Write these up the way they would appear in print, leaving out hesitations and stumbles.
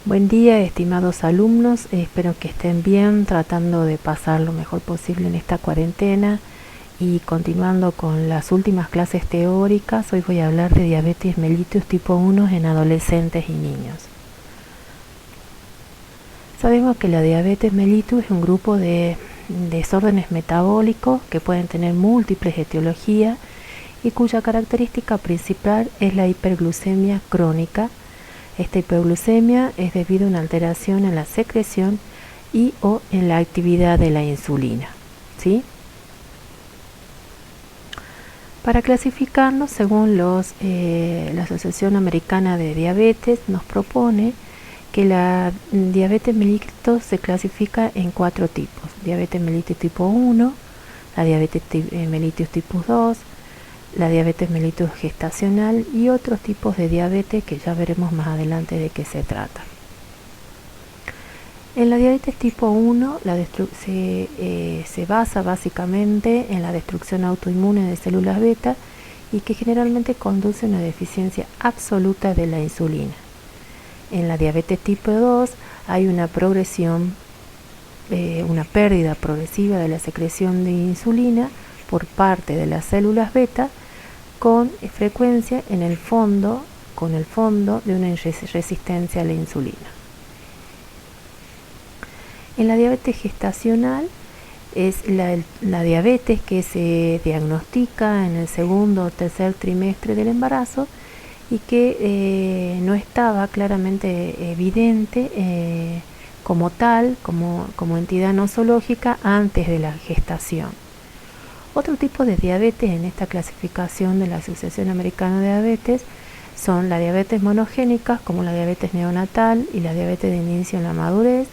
Buen día, estimados alumnos. Espero que estén bien, tratando de pasar lo mejor posible en esta cuarentena y continuando con las últimas clases teóricas. Hoy voy a hablar de diabetes mellitus tipo 1 en adolescentes y niños. Sabemos que la diabetes mellitus es un grupo de desórdenes metabólicos que pueden tener múltiples etiologías y cuya característica principal es la hiperglucemia crónica. Esta hiperglucemia es debido a una alteración en la secreción y o en la actividad de la insulina, ¿sí? Para clasificarnos, según la Asociación Americana de Diabetes, nos propone que la diabetes mellitus se clasifica en 4 tipos: diabetes mellitus tipo 1, la diabetes mellitus tipo 2, la diabetes mellitus gestacional y otros tipos de diabetes que ya veremos más adelante de qué se trata. En la diabetes tipo 1 se basa básicamente en la destrucción autoinmune de células beta y que generalmente conduce a una deficiencia absoluta de la insulina. En la diabetes tipo 2 hay una progresión, una pérdida progresiva de la secreción de insulina por parte de las células beta, con frecuencia con el fondo de una resistencia a la insulina. En la diabetes gestacional es la diabetes que se diagnostica en el segundo o tercer trimestre del embarazo y que no estaba claramente evidente como tal, como entidad nosológica antes de la gestación. Otro tipo de diabetes en esta clasificación de la Asociación Americana de Diabetes son la diabetes monogénica, como la diabetes neonatal y la diabetes de inicio en la madurez,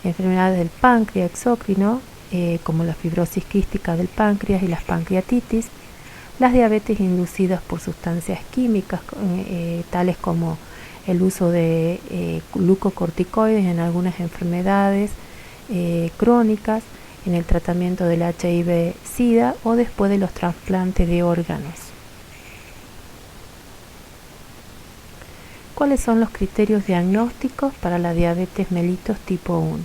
enfermedades del páncreas exócrino, como la fibrosis quística del páncreas y las pancreatitis, las diabetes inducidas por sustancias químicas, tales como el uso de glucocorticoides en algunas enfermedades crónicas, en el tratamiento del HIV-Sida o después de los trasplantes de órganos. ¿Cuáles son los criterios diagnósticos para la diabetes mellitus tipo 1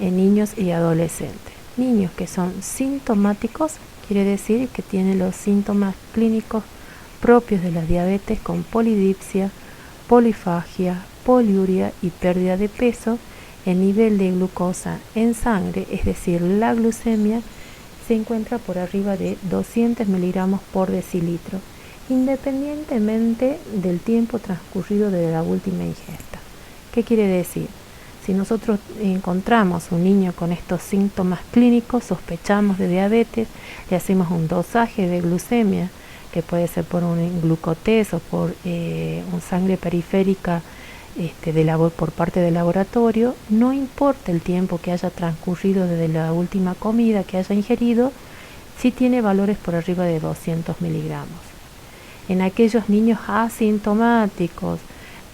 en niños y adolescentes? Niños que son sintomáticos, quiere decir que tienen los síntomas clínicos propios de la diabetes, con polidipsia, polifagia, poliuria y pérdida de peso. El nivel de glucosa en sangre, es decir, la glucemia, se encuentra por arriba de 200 miligramos por decilitro, independientemente del tiempo transcurrido desde la última ingesta. ¿Qué quiere decir? Si nosotros encontramos un niño con estos síntomas clínicos, sospechamos de diabetes, le hacemos un dosaje de glucemia, que puede ser por un glucotest o por un sangre periférica por parte del laboratorio. No importa el tiempo que haya transcurrido desde la última comida que haya ingerido, si tiene valores por arriba de 200 miligramos. En aquellos niños asintomáticos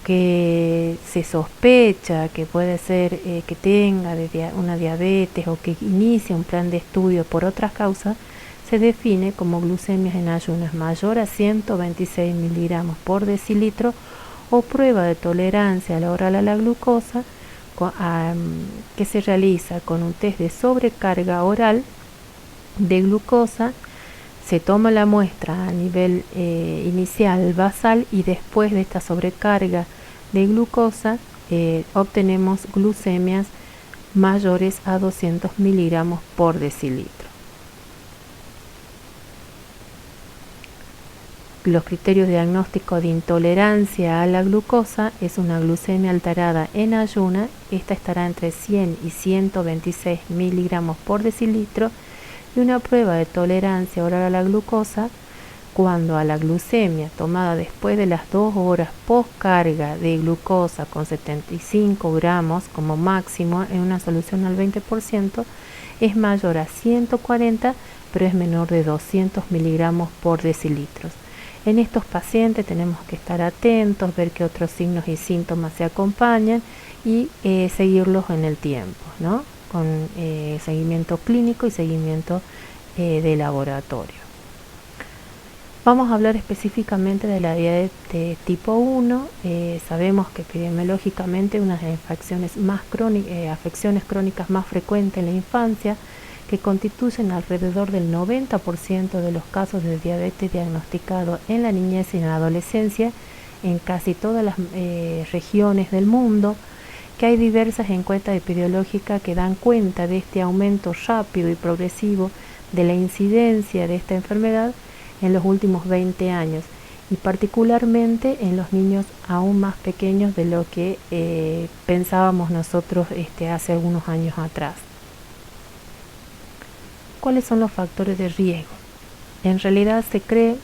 que se sospecha que puede ser que tenga una diabetes o que inicie un plan de estudio por otras causas, se define como glucemias en ayunas mayor a 126 miligramos por decilitro o prueba de tolerancia oral a la glucosa, que se realiza con un test de sobrecarga oral de glucosa. Se toma la muestra a nivel inicial basal y después de esta sobrecarga de glucosa obtenemos glucemias mayores a 200 miligramos por decilitro. Los criterios diagnósticos de intolerancia a la glucosa es una glucemia alterada en ayuna. Esta estará entre 100 y 126 miligramos por decilitro, y una prueba de tolerancia oral a la glucosa cuando a la glucemia tomada después de las 2 horas post carga de glucosa con 75 gramos como máximo en una solución al 20% es mayor a 140, pero es menor de 200 miligramos por decilitro. En estos pacientes tenemos que estar atentos, ver qué otros signos y síntomas se acompañan y seguirlos en el tiempo, ¿no? Con seguimiento clínico y seguimiento de laboratorio. Vamos a hablar específicamente de la diabetes tipo 1. Sabemos que epidemiológicamente una de las afecciones crónicas más frecuentes en la infancia, que constituyen alrededor del 90% de los casos de diabetes diagnosticados en la niñez y en la adolescencia en casi todas las regiones del mundo, que hay diversas encuestas epidemiológicas que dan cuenta de este aumento rápido y progresivo de la incidencia de esta enfermedad en los últimos 20 años, y particularmente en los niños aún más pequeños de lo que pensábamos nosotros hace algunos años atrás. ¿Cuáles son los factores de riesgo? En realidad se cree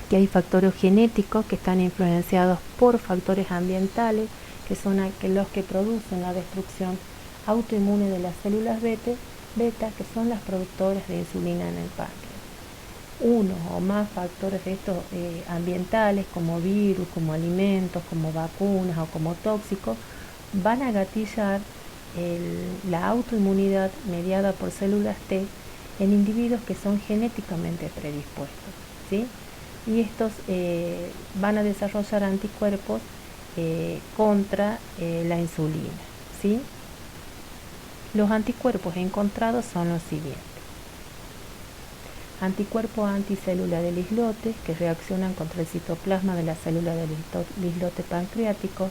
que hay factores genéticos que están influenciados por factores ambientales, que son los que producen la destrucción autoinmune de las células beta, que son las productoras de insulina en el páncreas. Uno o más factores de estos ambientales, como virus, como alimentos, como vacunas o como tóxicos, van a gatillar la autoinmunidad mediada por células T en individuos que son genéticamente predispuestos, ¿sí? Y estos van a desarrollar anticuerpos contra la insulina, ¿sí? Los anticuerpos encontrados son los siguientes: anticuerpos anticélula del islote, que reaccionan contra el citoplasma de la célula del islote pancreático;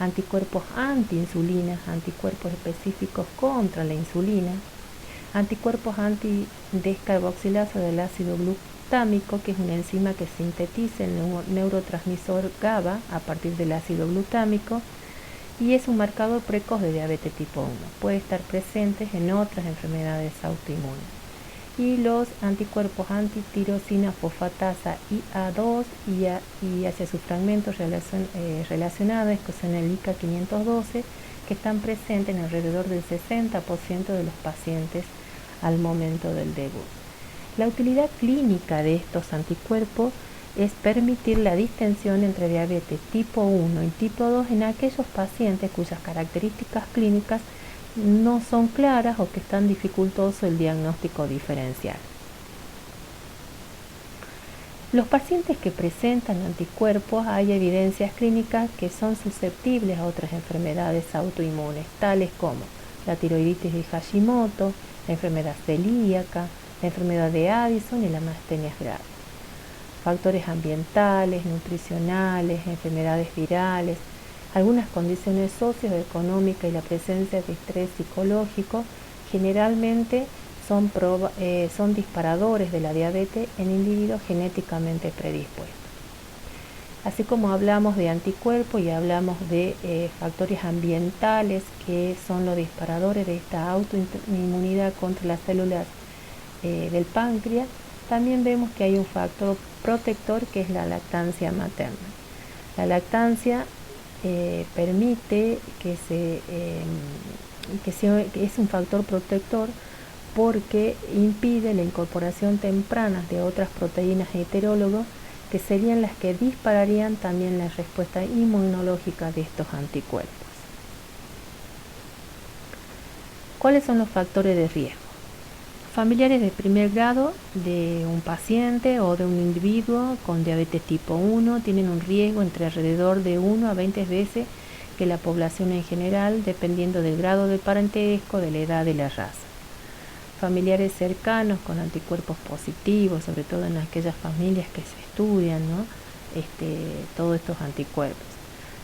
anticuerpos antiinsulina, anticuerpos específicos contra la insulina; anticuerpos antidescarboxilasa del ácido glutámico, que es una enzima que sintetiza el neurotransmisor GABA a partir del ácido glutámico y es un marcador precoz de diabetes tipo 1. Puede estar presente en otras enfermedades autoinmunes. Y los anticuerpos antitirosina fosfatasa IA2 y hacia sus fragmentos relacionados, que son el ICA 512, que están presentes en alrededor del 60% de los pacientes al momento del debut. La utilidad clínica de estos anticuerpos es permitir la distinción entre diabetes tipo 1 y tipo 2 en aquellos pacientes cuyas características clínicas no son claras o que están dificultoso el diagnóstico diferencial. Los pacientes que presentan anticuerpos, hay evidencias clínicas que son susceptibles a otras enfermedades autoinmunes, tales como la tiroiditis de Hashimoto, la enfermedad celíaca, la enfermedad de Addison y la mastenia gravis. Factores ambientales, nutricionales, enfermedades virales, algunas condiciones socioeconómicas y la presencia de estrés psicológico generalmente son disparadores de la diabetes en individuos genéticamente predispuestos. Así como hablamos de anticuerpos y hablamos de factores ambientales que son los disparadores de esta autoinmunidad contra las células del páncreas, también vemos que hay un factor protector que es la lactancia materna. La lactancia permite que es un factor protector porque impide la incorporación temprana de otras proteínas heterólogas que serían las que dispararían también la respuesta inmunológica de estos anticuerpos. ¿Cuáles son los factores de riesgo? Familiares de primer grado de un paciente o de un individuo con diabetes tipo 1 tienen un riesgo entre alrededor de 1 a 20 veces que la población en general, dependiendo del grado de parentesco, de la edad y la raza. Familiares cercanos con anticuerpos positivos, sobre todo en aquellas familias que se estudian, ¿no? Todos estos anticuerpos.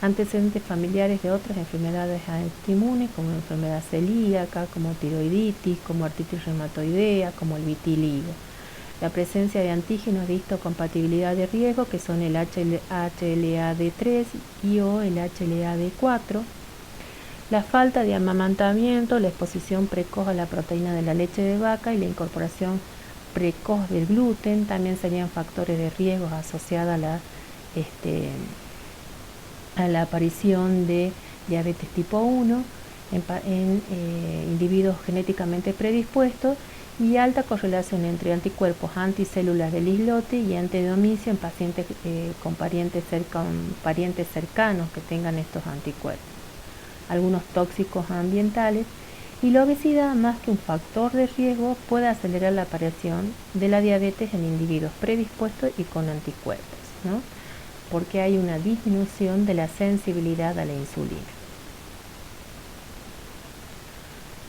Antecedentes familiares de otras enfermedades autoinmunes como enfermedad celíaca, como tiroiditis, como artritis reumatoidea, como el vitiligo. La presencia de antígenos de histocompatibilidad de riesgo, que son el HLA-D3 y o el HLA-D4. La falta de amamantamiento, la exposición precoz a la proteína de la leche de vaca y la incorporación precoz del gluten también serían factores de riesgo asociados a la aparición de diabetes tipo 1 en individuos genéticamente predispuestos, y alta correlación entre anticuerpos anticélulas del islote y antidomicio en pacientes con parientes cercanos que tengan estos anticuerpos. Algunos tóxicos ambientales Y la obesidad, más que un factor de riesgo, puede acelerar la aparición de la diabetes en individuos predispuestos y con anticuerpos, ¿no? Porque hay una disminución de la sensibilidad a la insulina.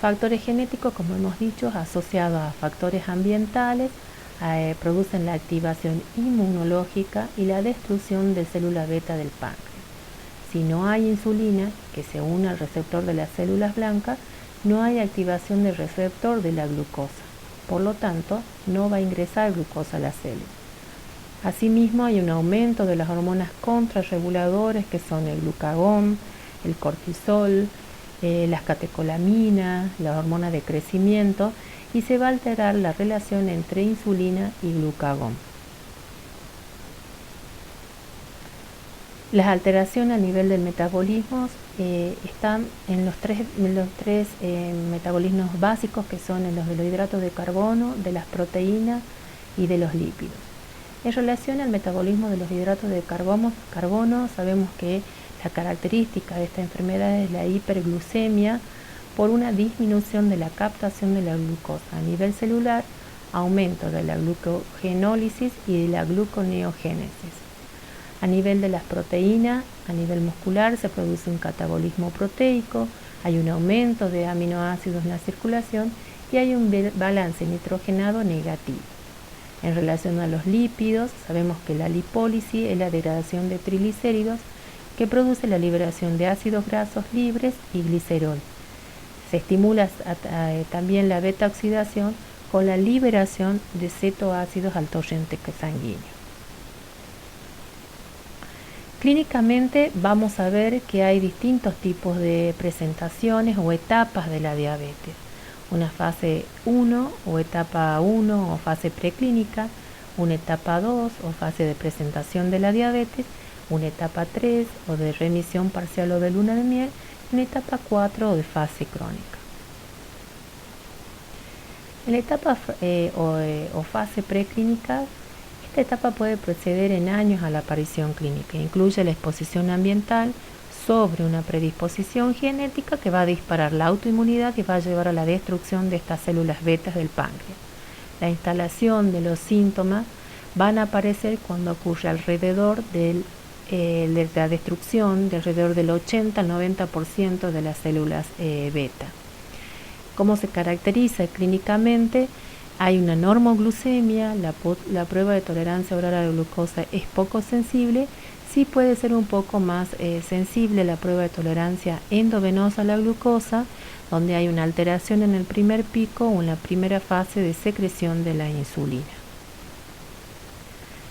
Factores genéticos, como hemos dicho, asociados a factores ambientales, producen la activación inmunológica y la destrucción de células beta del páncreas. Si no hay insulina que se une al receptor de las células blancas, no hay activación del receptor de la glucosa. Por lo tanto, no va a ingresar glucosa a la célula. Asimismo, hay un aumento de las hormonas contrarreguladoras que son el glucagón, el cortisol, las catecolaminas, las hormonas de crecimiento, y se va a alterar la relación entre insulina y glucagón. Las alteraciones a nivel del metabolismo están en los tres metabolismos básicos, que son en los de los hidratos de carbono, de las proteínas y de los lípidos. En relación al metabolismo de los hidratos de carbono, sabemos que la característica de esta enfermedad es la hiperglucemia por una disminución de la captación de la glucosa a nivel celular, aumento de la glucogenólisis y de la gluconeogénesis. A nivel de las proteínas, a nivel muscular, se produce un catabolismo proteico, hay un aumento de aminoácidos en la circulación y hay un balance nitrogenado negativo. En relación a los lípidos, sabemos que la lipólisis es la degradación de triglicéridos que produce la liberación de ácidos grasos libres y glicerol. Se estimula también la beta-oxidación con la liberación de cetoácidos al torrente sanguíneo. Clínicamente vamos a ver que hay distintos tipos de presentaciones o etapas de la diabetes. Una fase 1 o etapa 1 o fase preclínica, una etapa 2 o fase de presentación de la diabetes, una etapa 3 o de remisión parcial o de luna de miel, una etapa 4 o de fase crónica. En la etapa o fase preclínica, esta etapa puede proceder en años a la aparición clínica. Incluye la exposición ambiental sobre una predisposición genética que va a disparar la autoinmunidad y va a llevar a la destrucción de estas células betas del páncreas. La instalación de los síntomas van a aparecer cuando ocurre alrededor de la destrucción de alrededor del 80 al 90% de las células beta. ¿Cómo se caracteriza clínicamente? Hay una normoglucemia, la prueba de tolerancia oral a la glucosa es poco sensible, sí puede ser un poco más sensible la prueba de tolerancia endovenosa a la glucosa, donde hay una alteración en el primer pico o en la primera fase de secreción de la insulina.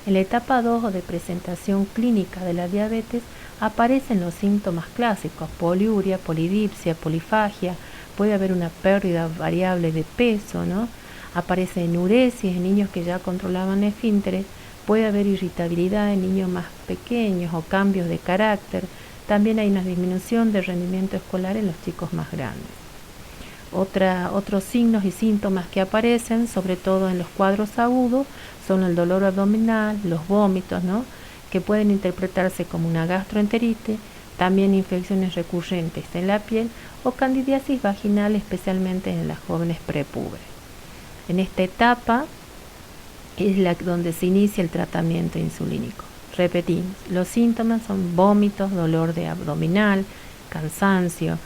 En la etapa 2 o de presentación clínica de la diabetes aparecen los síntomas clásicos: poliuria, polidipsia, polifagia, puede haber una pérdida variable de peso, ¿no? Aparece enuresis en niños que ya controlaban esfínteres, puede haber irritabilidad en niños más pequeños o cambios de carácter. También hay una disminución de rendimiento escolar en los chicos más grandes. Otros signos y síntomas que aparecen, sobre todo en los cuadros agudos, son el dolor abdominal, los vómitos, ¿no?, que pueden interpretarse como una gastroenteritis, también infecciones recurrentes en la piel o candidiasis vaginal, especialmente en las jóvenes prepúberes. En esta etapa es donde se inicia el tratamiento insulínico. Repetimos, los síntomas son vómitos, dolor de abdominal, cansancio,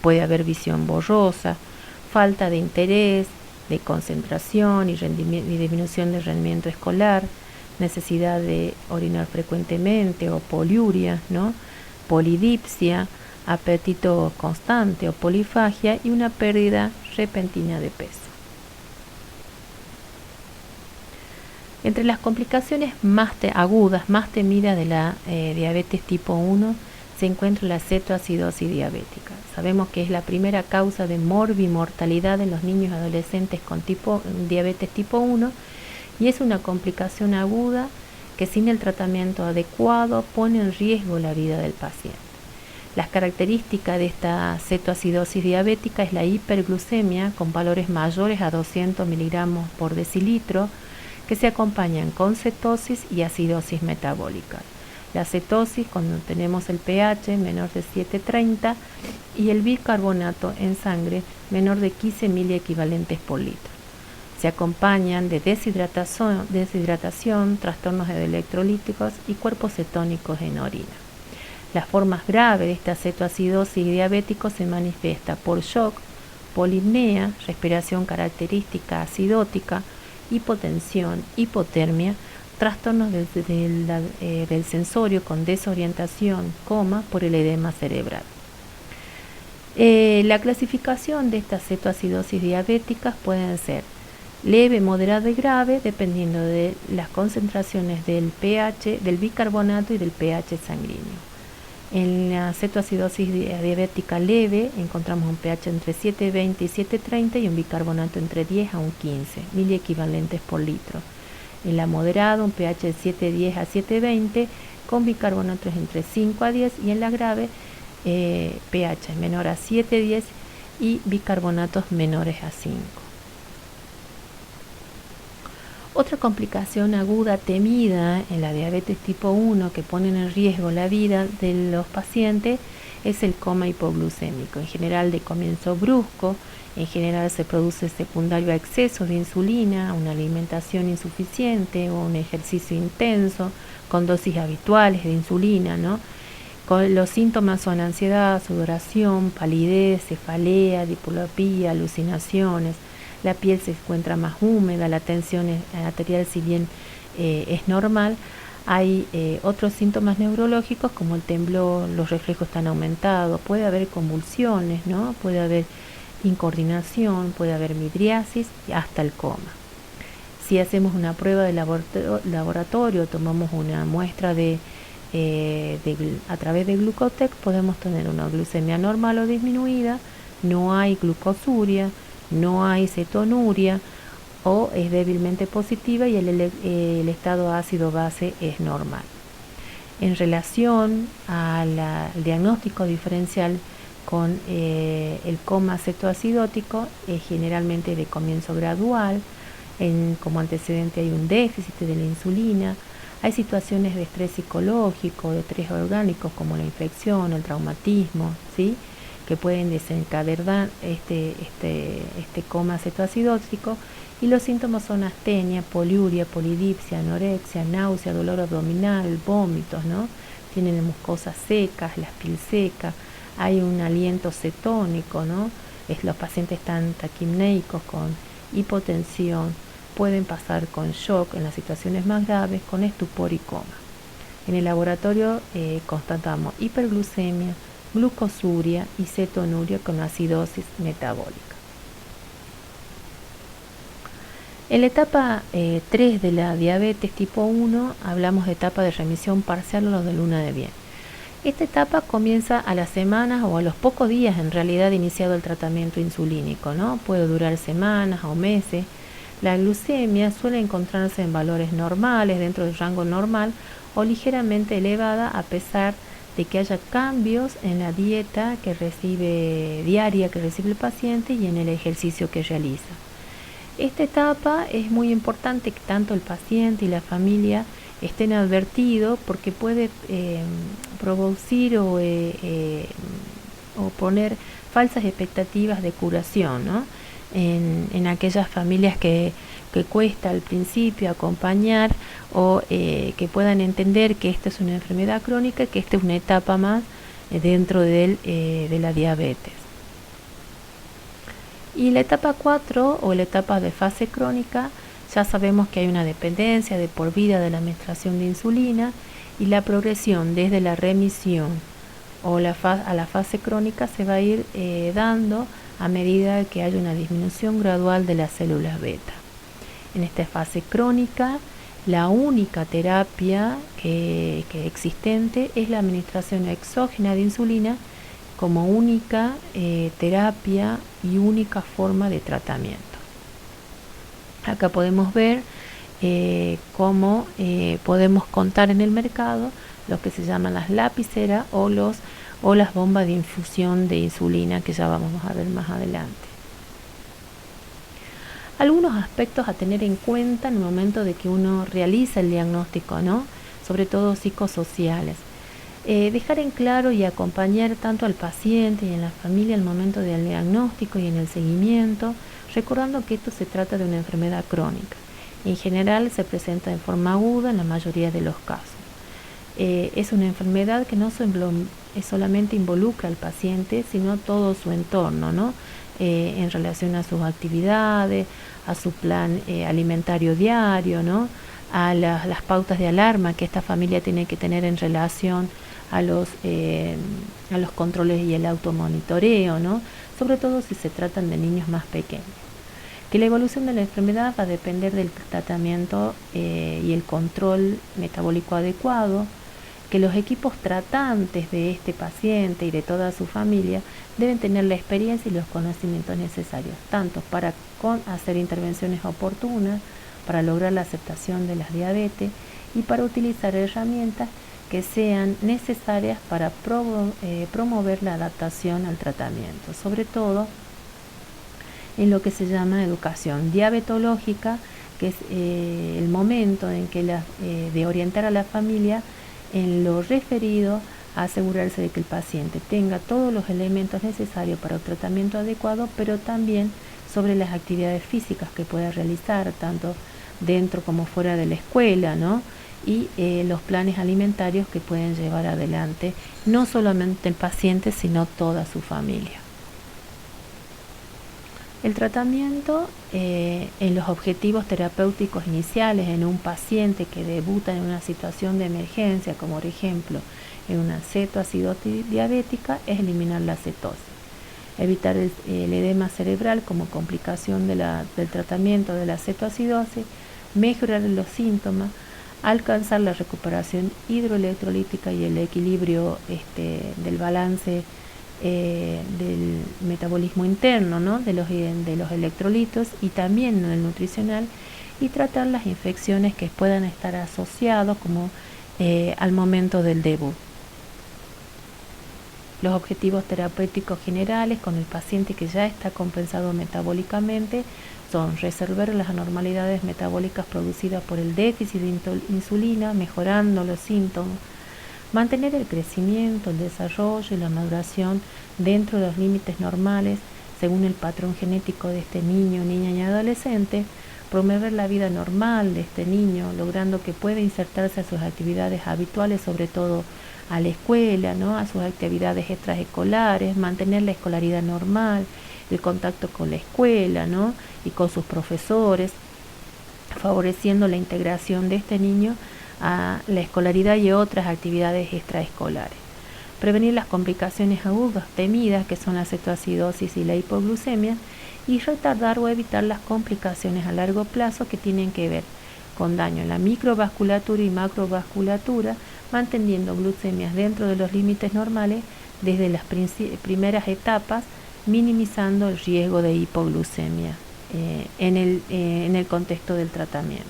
puede haber visión borrosa, falta de interés, de concentración y disminución del rendimiento escolar, necesidad de orinar frecuentemente o poliuria, ¿no?, polidipsia, apetito constante o polifagia y una pérdida repentina de peso. Entre las complicaciones más agudas, más temidas de la diabetes tipo 1, se encuentra la cetoacidosis diabética. Sabemos que es la primera causa de morbimortalidad en los niños y adolescentes con diabetes tipo 1 y es una complicación aguda que sin el tratamiento adecuado pone en riesgo la vida del paciente. Las características de esta cetoacidosis diabética es la hiperglucemia con valores mayores a 200 miligramos por decilitro, que se acompañan con cetosis y acidosis metabólica. La cetosis cuando tenemos el pH menor de 7,30 y el bicarbonato en sangre menor de 15 miliequivalentes por litro. Se acompañan de deshidratación, trastornos electrolíticos y cuerpos cetónicos en orina. La forma grave de esta cetoacidosis diabética se manifiesta por shock, polipnea, respiración característica acidótica, hipotensión, hipotermia, trastornos del sensorio con desorientación, coma por el edema cerebral. La clasificación de estas cetoacidosis diabéticas pueden ser leve, moderada y grave, dependiendo de las concentraciones del pH, del bicarbonato y del pH sanguíneo. En la cetoacidosis diabética leve encontramos un pH entre 7,20 y 7,30 y un bicarbonato entre 10 a un 15 miliequivalentes por litro. En la moderada un pH de 7,10 a 7,20 con bicarbonatos entre 5 a 10 y en la grave pH menor a 7,10 y bicarbonatos menores a 5. Otra complicación aguda temida en la diabetes tipo 1 que pone en riesgo la vida de los pacientes es el coma hipoglucémico, en general de comienzo brusco, en general se produce secundario a exceso de insulina, una alimentación insuficiente o un ejercicio intenso con dosis habituales de insulina, ¿no? Los síntomas son ansiedad, sudoración, palidez, cefalea, diplopía, alucinaciones. La piel se encuentra más húmeda, la tensión arterial si bien es normal, hay otros síntomas neurológicos como el temblor, los reflejos están aumentados, puede haber convulsiones, ¿no? Puede haber incoordinación, puede haber midriasis y hasta el coma. Si hacemos una prueba de laboratorio, tomamos una muestra a través de Glucotec, podemos tener una glucemia normal o disminuida, no hay glucosuria, no hay cetonuria o es débilmente positiva y el estado ácido-base es normal. En relación al diagnóstico diferencial con el coma cetoacidótico, es generalmente de comienzo gradual, como antecedente hay un déficit de la insulina, hay situaciones de estrés psicológico, de estrés orgánico como la infección, el traumatismo, ¿sí?, que pueden desencadenar este coma cetoacidótico, y los síntomas son astenia, poliuria, polidipsia, anorexia, náusea, dolor abdominal, vómitos, ¿no? Tienen mucosas secas, la piel seca, hay un aliento cetónico, ¿no? Los pacientes están taquimneicos con hipotensión, pueden pasar con shock en las situaciones más graves, con estupor y coma. En el laboratorio constatamos hiperglucemia, glucosuria y cetonuria con acidosis metabólica. En la etapa 3 de la diabetes tipo 1 hablamos de etapa de remisión parcial o de luna de miel. Esta etapa comienza a las semanas o a los pocos días en realidad iniciado el tratamiento insulínico, ¿no? Puede durar semanas o meses. La glucemia suele encontrarse en valores normales, dentro del rango normal o ligeramente elevada a pesar de que haya cambios en la dieta diaria que recibe el paciente y en el ejercicio que realiza. Esta etapa es muy importante que tanto el paciente y la familia estén advertidos porque puede producir o poner falsas expectativas de curación, ¿no? En aquellas familias que cuesta al principio acompañar o que puedan entender que esta es una enfermedad crónica, que esta es una etapa más dentro de la diabetes. Y la etapa 4 o la etapa de fase crónica, ya sabemos que hay una dependencia de por vida de la administración de insulina y la progresión desde la remisión o a la fase crónica se va a ir dando a medida que haya una disminución gradual de las células beta. En esta fase crónica, la única terapia que existente es la administración exógena de insulina como única terapia y única forma de tratamiento. Acá podemos ver cómo podemos contar en el mercado lo que se llaman las lapiceras o las bombas de infusión de insulina, que ya vamos a ver más adelante. Algunos aspectos a tener en cuenta en el momento de que uno realiza el diagnóstico, ¿no? sobre todo psicosociales. Dejar en claro y acompañar tanto al paciente y en la familia al momento del diagnóstico y en el seguimiento, recordando que esto se trata de una enfermedad crónica. En general se presenta en forma aguda en la mayoría de los casos. Es una enfermedad que no solamente involucra al paciente, sino todo su entorno, ¿no? En relación a sus actividades, a su plan alimentario diario, ¿no? A las pautas de alarma que esta familia tiene que tener en relación a los controles y el automonitoreo, ¿no? Sobre todo si se tratan de niños más pequeños. Que la evolución de la enfermedad va a depender del tratamiento y el control metabólico adecuado, que los equipos tratantes de este paciente y de toda su familia deben tener la experiencia y los conocimientos necesarios, tanto para hacer intervenciones oportunas, para lograr la aceptación de las diabetes y para utilizar herramientas que sean necesarias para promover la adaptación al tratamiento, sobre todo en lo que se llama educación diabetológica, que es el momento en que de orientar a la familia en lo referido a asegurarse de que el paciente tenga todos los elementos necesarios para un tratamiento adecuado, pero también sobre las actividades físicas que pueda realizar, tanto dentro como fuera de la escuela, ¿no? Y los planes alimentarios que pueden llevar adelante no solamente el paciente, sino toda su familia. El tratamiento en los objetivos terapéuticos iniciales en un paciente que debuta en una situación de emergencia, como por ejemplo en una cetoacidosis diabética, es eliminar la cetosis, evitar el edema cerebral como complicación del tratamiento de la cetoacidosis, mejorar los síntomas, alcanzar la recuperación hidroelectrolítica y el equilibrio del balance del metabolismo interno, ¿no? de los electrolitos y también del nutricional, y tratar las infecciones que puedan estar asociadas como al momento del debut. Los objetivos terapéuticos generales con el paciente que ya está compensado metabólicamente son resolver las anormalidades metabólicas producidas por el déficit de insulina, mejorando los síntomas, mantener el crecimiento, el desarrollo y la maduración dentro de los límites normales según el patrón genético de este niño, niña y adolescente, promover la vida normal de este niño, logrando que pueda insertarse a sus actividades habituales, sobre todo a la escuela, ¿no? A sus actividades extraescolares, mantener la escolaridad normal, el contacto con la escuela, ¿no? Y con sus profesores, favoreciendo la integración de este niño a la escolaridad y otras actividades extraescolares. Prevenir las complicaciones agudas temidas, que son la cetoacidosis y la hipoglucemia, y retardar o evitar las complicaciones a largo plazo que tienen que ver con daño en la microvasculatura y macrovasculatura, manteniendo glucemias dentro de los límites normales desde las primeras etapas, minimizando el riesgo de hipoglucemia en el contexto del tratamiento.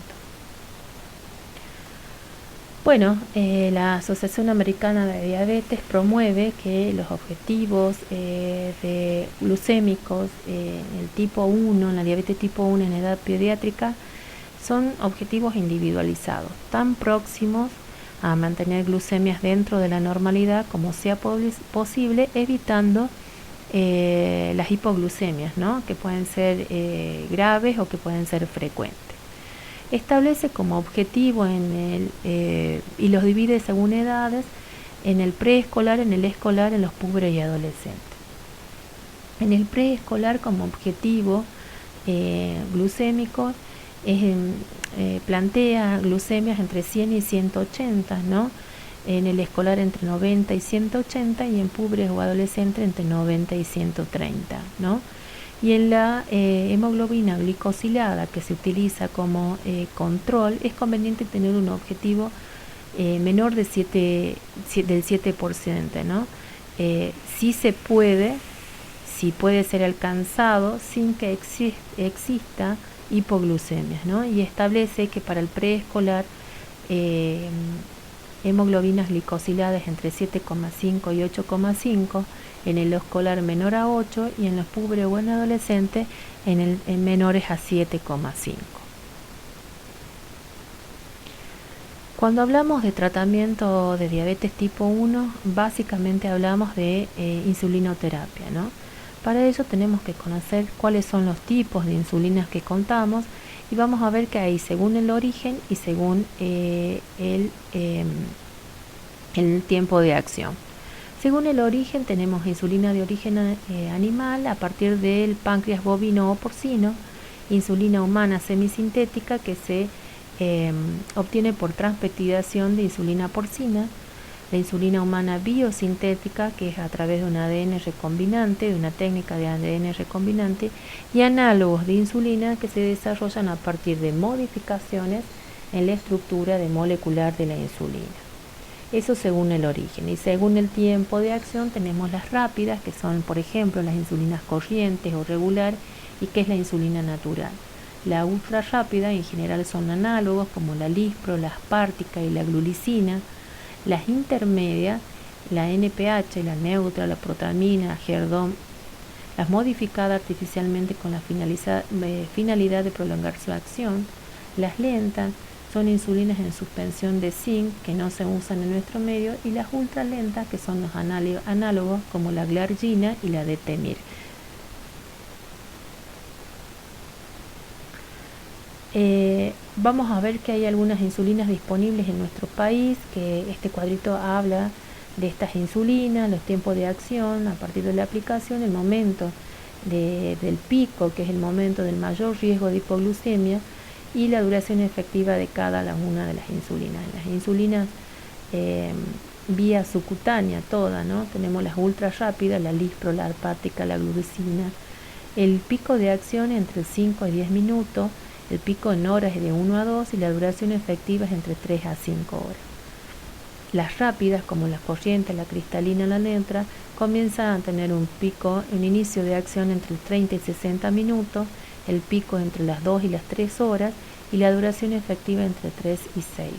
Bueno, la Asociación Americana de Diabetes promueve que los objetivos de glucémicos, el tipo 1, la diabetes tipo 1 en edad pediátrica, son objetivos individualizados, tan próximos a mantener glucemias dentro de la normalidad como sea posible, evitando las hipoglucemias, ¿no? Que pueden ser graves o que pueden ser frecuentes. Establece como objetivo y los divide según edades, en el preescolar, en el escolar, en los puberos y adolescentes. En el preescolar, como objetivo glucémico, plantea glucemias entre 100 y 180, ¿no? En el escolar entre 90 y 180 y en puberos o adolescentes entre 90 y 130, ¿no? Y en la hemoglobina glicosilada, que se utiliza como control, es conveniente tener un objetivo menor del 7%, ¿no? Si puede ser alcanzado sin que exista hipoglucemias, ¿no? Y establece que para el preescolar hemoglobinas glicosiladas entre 7,5 y 8,5, en el escolar menor a 8 y en los puberos o en adolescentes en menores a 7,5. Cuando hablamos de tratamiento de diabetes tipo 1, básicamente hablamos de insulinoterapia, ¿no? Para ello tenemos que conocer cuáles son los tipos de insulinas que contamos y vamos a ver que hay según el origen y según el tiempo de acción. Según el origen tenemos insulina de origen animal a partir del páncreas bovino o porcino, insulina humana semisintética que se obtiene por transpeptidación de insulina porcina, la insulina humana biosintética que es a través de un ADN recombinante, de una técnica de ADN recombinante, y análogos de insulina que se desarrollan a partir de modificaciones en la estructura molecular de la insulina. Eso según el origen. Y según el tiempo de acción tenemos las rápidas, que son por ejemplo las insulinas corrientes o regular, y que es la insulina natural. La ultra rápida en general son análogos como la lispro, la aspartica y la glulicina. Las intermedias, la NPH, la neutra, la protamina, la GERDOM, las modificadas artificialmente con la finalidad de prolongar su acción. Las lentas son insulinas en suspensión de zinc que no se usan en nuestro medio, y las ultralentas que son los análogos como la glargina y la detemir. Vamos a ver que hay algunas insulinas disponibles en nuestro país, que este cuadrito habla de estas insulinas, los tiempos de acción a partir de la aplicación, el momento del pico, que es el momento del mayor riesgo de hipoglucemia, y la duración efectiva de cada una de las insulinas. Las insulinas vía subcutánea toda, ¿no? Tenemos las ultra rápidas, la lispro, la aspartica, la glucina. El pico de acción entre 5 y 10 minutos, el pico en horas es de 1 a 2 y la duración efectiva es entre 3 a 5 horas. Las rápidas, como la corriente, la cristalina, la neutra, comienzan a tener un inicio de acción entre 30 y 60 minutos, el pico entre las 2 y las 3 horas y la duración efectiva entre 3 y 6.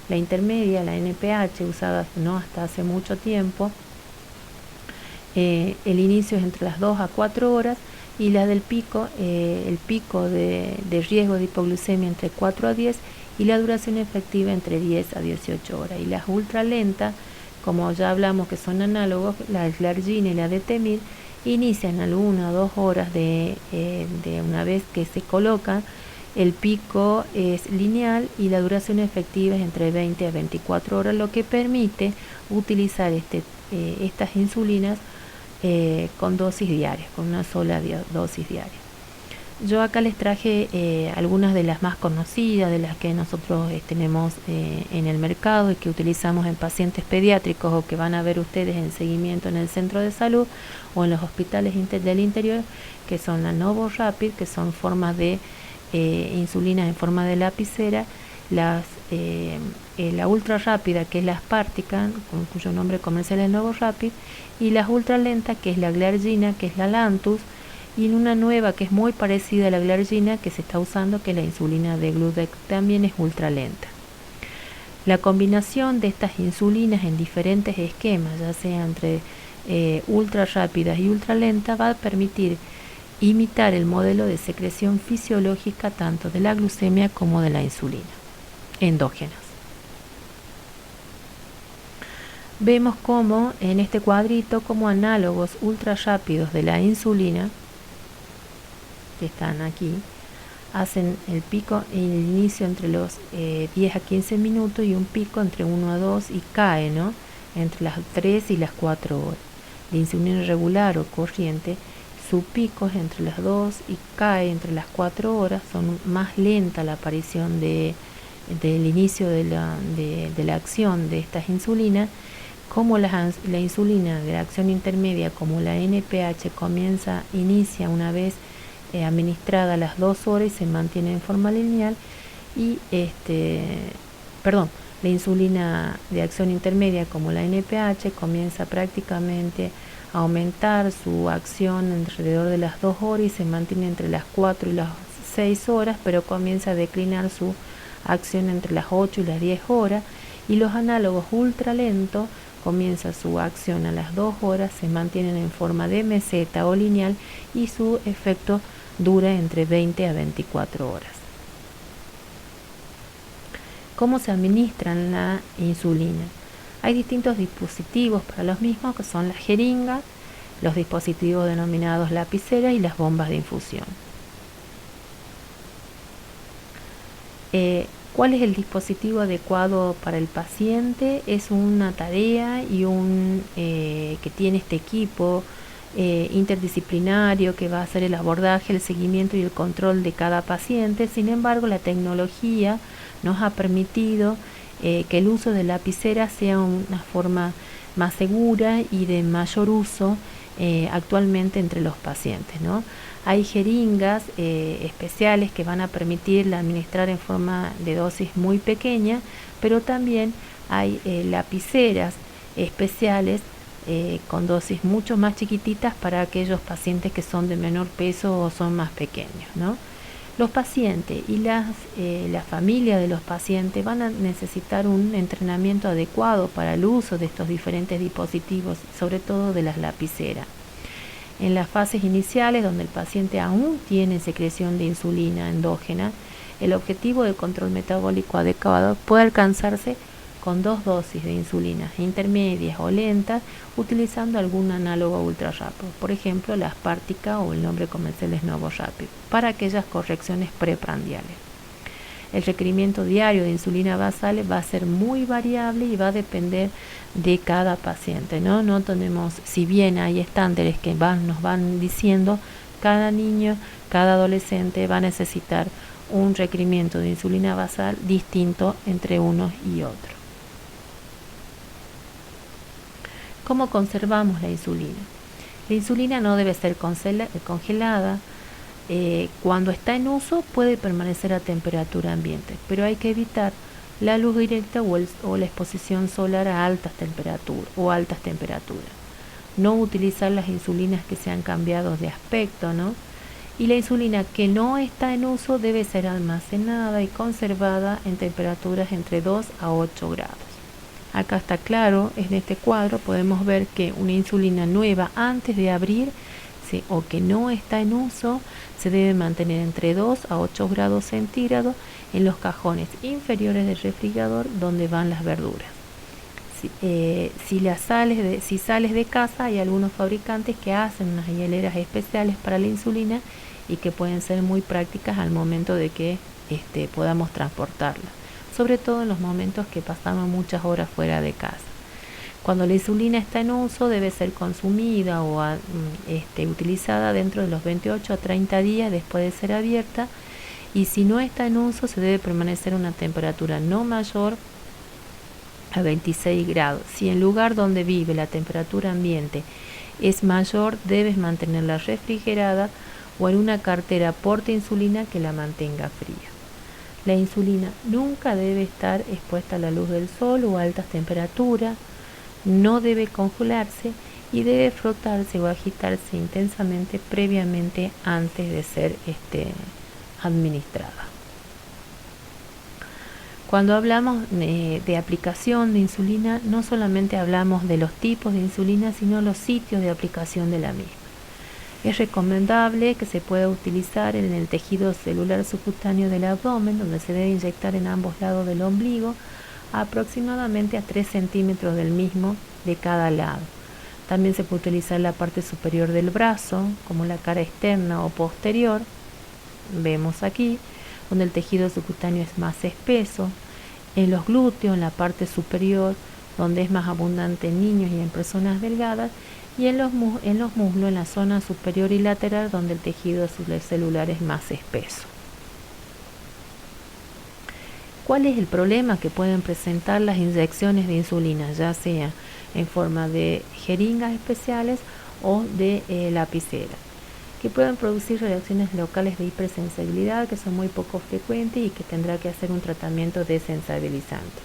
La intermedia, la NPH, usada no hasta hace mucho tiempo, el inicio es entre las 2 a 4 horas y la del pico, el pico de riesgo de hipoglucemia entre 4 a 10 y la duración efectiva entre 10 a 18 horas. Y las ultralentas, como ya hablamos que son análogos, la glargina y la detemir, inician a 1 a 2 horas de una vez que se coloca, el pico es lineal y la duración efectiva es entre 20 a 24 horas, lo que permite utilizar estas insulinas con dosis diarias, con una sola dosis diaria. Yo acá les traje algunas de las más conocidas, de las que nosotros tenemos en el mercado y que utilizamos en pacientes pediátricos o que van a ver ustedes en seguimiento en el centro de salud o en los hospitales del interior, que son la NovoRapid, que son formas de insulinas en forma de lapicera, la ultra rápida, que es la aspartica, cuyo nombre comercial es NovoRapid, y las ultra lentas, que es la glargina, que es la Lantus, y una nueva que es muy parecida a la glargina que se está usando, que es la insulina de Gludec, también es ultra lenta. La combinación de estas insulinas en diferentes esquemas, ya sea entre ultra rápidas y ultra lentas, va a permitir imitar el modelo de secreción fisiológica tanto de la glucemia como de la insulina endógenas. Vemos como en este cuadrito como análogos ultra rápidos de la insulina, que están aquí, hacen el pico en el inicio entre los 10 a 15 minutos y un pico entre 1 a 2 y cae, ¿no?, entre las 3 y las 4 horas. La insulina regular o corriente, su pico es entre las 2 y cae entre las 4 horas, son más lenta la aparición del inicio de la acción de estas insulinas. Como la insulina de acción intermedia, como la NPH, inicia una vez administrada a las 2 horas y se mantiene en forma lineal, y la insulina de acción intermedia, como la NPH, comienza prácticamente a aumentar su acción alrededor de las 2 horas y se mantiene entre las 4 y las 6 horas, pero comienza a declinar su acción entre las 8 y las 10 horas, y los análogos ultra lentos comienza su acción a las 2 horas, se mantienen en forma de meseta o lineal y su efecto dura entre 20 a 24 horas. ¿Cómo se administran la insulina? Hay distintos dispositivos para los mismos, que son las jeringas, los dispositivos denominados lapiceras y las bombas de infusión. ¿Cuál es el dispositivo adecuado para el paciente? Es una tarea y que tiene este equipo interdisciplinario que va a hacer el abordaje, el seguimiento y el control de cada paciente. Sin embargo, la tecnología nos ha permitido que el uso de lapiceras sea una forma más segura y de mayor uso actualmente entre los pacientes, ¿no? Hay jeringas especiales que van a permitir administrar en forma de dosis muy pequeña, pero también hay lapiceras especiales con dosis mucho más chiquititas para aquellos pacientes que son de menor peso o son más pequeños, ¿no? Los pacientes y la familia de los pacientes van a necesitar un entrenamiento adecuado para el uso de estos diferentes dispositivos, sobre todo de las lapiceras. En las fases iniciales, donde el paciente aún tiene secreción de insulina endógena, el objetivo de control metabólico adecuado puede alcanzarse con 2 dosis de insulina intermedias o lentas, utilizando algún análogo ultra rápido, por ejemplo la Aspártica o el nombre comercial es NovoRapid, para aquellas correcciones preprandiales. El requerimiento diario de insulina basal va a ser muy variable y va a depender de cada paciente, ¿no? No tenemos, si bien hay estándares que nos van diciendo, cada niño, cada adolescente va a necesitar un requerimiento de insulina basal distinto entre unos y otros. ¿Cómo conservamos la insulina? La insulina no debe ser congelada. Cuando está en uso puede permanecer a temperatura ambiente, pero hay que evitar la luz directa o la exposición solar a altas temperaturas. No utilizar las insulinas que se han cambiado de aspecto, ¿no? Y la insulina que no está en uso debe ser almacenada y conservada en temperaturas entre 2 a 8 grados. Acá está claro, en este cuadro podemos ver que una insulina nueva antes de abrir o que no está en uso se debe mantener entre 2 a 8 grados centígrados en los cajones inferiores del refrigerador donde van las verduras. Si sales de casa, hay algunos fabricantes que hacen unas hieleras especiales para la insulina y que pueden ser muy prácticas al momento de que podamos transportarla, sobre todo en los momentos que pasamos muchas horas fuera de casa. Cuando la insulina está en uso debe ser consumida o utilizada dentro de los 28 a 30 días después de ser abierta, y si no está en uso se debe permanecer a una temperatura no mayor a 26 grados. Si en el lugar donde vive la temperatura ambiente es mayor, debes mantenerla refrigerada o en una cartera porta insulina que la mantenga fría. La insulina nunca debe estar expuesta a la luz del sol o a altas temperaturas. No debe congelarse y debe frotarse o agitarse intensamente previamente antes de ser administrada. Cuando hablamos de aplicación de insulina, no solamente hablamos de los tipos de insulina, sino los sitios de aplicación de la misma. Es recomendable que se pueda utilizar en el tejido celular subcutáneo del abdomen, donde se debe inyectar en ambos lados del ombligo, aproximadamente a 3 centímetros del mismo de cada lado. También se puede utilizar la parte superior del brazo, como la cara externa o posterior, vemos aquí, donde el tejido subcutáneo es más espeso, en los glúteos, en la parte superior, donde es más abundante en niños y en personas delgadas, y en los muslos, en la zona superior y lateral, donde el tejido celular es más espeso. ¿Cuál es el problema que pueden presentar las inyecciones de insulina, ya sea en forma de jeringas especiales o de lapicera? Que pueden producir reacciones locales de hipersensibilidad que son muy poco frecuentes y que tendrá que hacer un tratamiento desensibilizante.